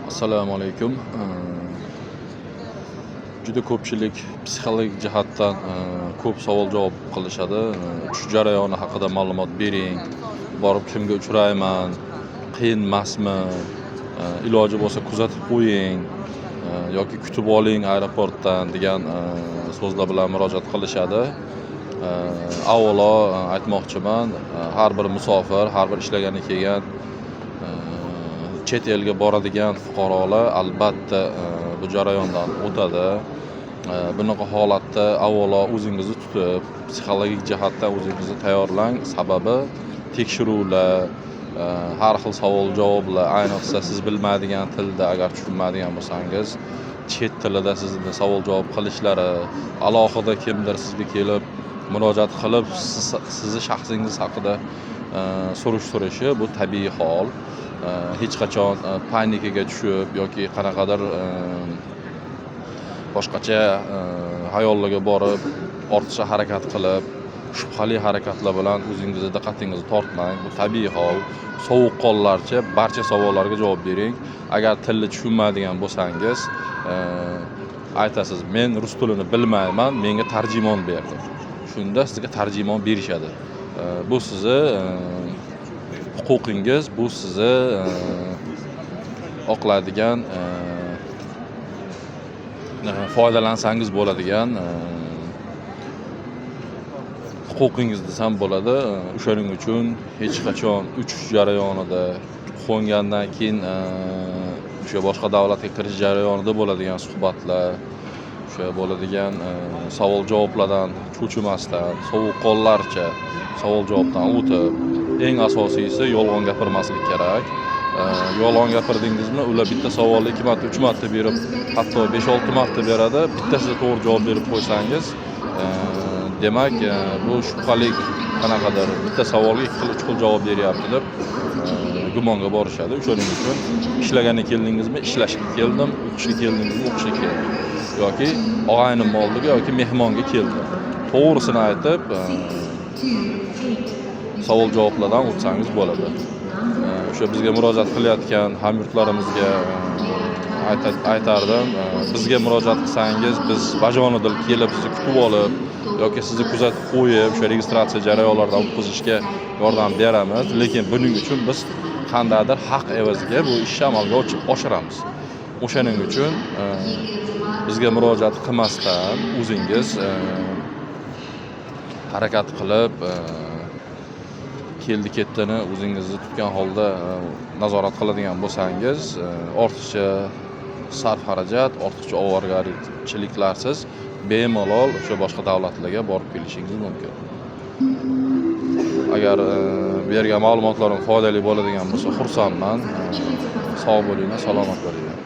Assalomu alaykum. Juda ko'pchilik psixologik jihatdan ko'p savol-javob qilishadi. Uchish jarayoni haqida ma'lumot bering, borib kimga uchrayman, qiyin emasmi, iloji bo'lsa kuzatib qo'ying yoki kutib oling aeroportdan degan so'zlar bilan murojaat qilishadi. Avvalo aytmoqchiman, har bir musofir, har bir ishlagani kelgan chet elga boradigan fuqarolar albatta bu jarayondan o'tadi. Bunaqa holatda avvalo o'zingizni tutib, psixologik jihatdan o'zingizni tayyorlang. Sababi tekshiruvlar, har xil savol-javoblar, ayniqsa siz bilmaydigan tilda agar tushunmaydigan bo'lsangiz, chet tilida sizni savol-javob qilishlari, alohida kimdir sizga kelib murojaat qilib, sizni shaxsingiz haqida surishtirishi bu tabiiy hol. Hech qachon panikaga tushib yoki qanaqadir boshqacha hayollarga borib, ortiqcha harakat qilib, shubhali harakatlar bilan o'zingizni diqqatingizni tortmang. Bu tabiiy hol. Sovuqqonlarcha barcha savollarga javob bering. Agar tilni tushunmaydigan bo'lsangiz, aytasiz, men rus tilini bilmayman, menga tarjimon ber deb. Shunda sizga tarjimon berishadi. Bu sizni huquqingiz, bu sizni oqlaydigan, foydalansangiz bo'ladigan huquqingiz desam bo'ladi. O'shaning uchun hech qachon uchish jarayonida, qo'ngandan keyin o'sha boshqa davlatga kirish jarayonida bo'ladigan suhbatlar, o'sha bo'ladigan savol-javoblardan cho'chimasdan, sovuqqonlarcha savol-javobdan o'tib, eng asosiysi yolg'on gapirmaslik kerak. Yolg'on gapirdingizmi, ular bitta savolni 2 marta, 3 marta berib, hatto 5-6 marta beradi. Bittasida to'g'ri javob berib qo'ysangiz, demak, bu shubhali qanaqadir bitta savolga 2 xil, 3 xil javob beryapti deb gumonga borishadi. O'shaning uchun ishlagani keldingizmi, ishlashga keldim, o'qishga keldingizmi, o'qishga keldim. Yoki og'aynim oldiga yoki mehmonga keldim. To'g'risini aytib, savol-javoblardan o'tsangiz bo'ladi. O'sha bizga murojaat qilayotgan hamyurtlarimizga aytardim, bizga murojaat qilsangiz, biz bajonidil kelib sizni kutib olib yoki sizni kuzatib qo'yib, o'sha registratsiya jarayonlaridan o'tkazishga yordam beramiz, lekin buning uchun biz qandaydir haq evaziga bu ishni amalga oshiramiz. O'shaning uchun bizga murojaat qilmasdan o'zingiz harakat qilib, keldi-ketdini o'zingizni tutgan holda nazorat qiladigan bo'lsangiz, ortiqcha sarf-xarajat, ortiqcha ovoragarchiliklarsiz bemalol o'sha boshqa davlatlarga borib kelishingiz mumkin. Agar bergan ma'lumotlarim foydali bo'ladigan bo'lsa, xursandman. Sog' bo'linglar, salomat bo'linglar.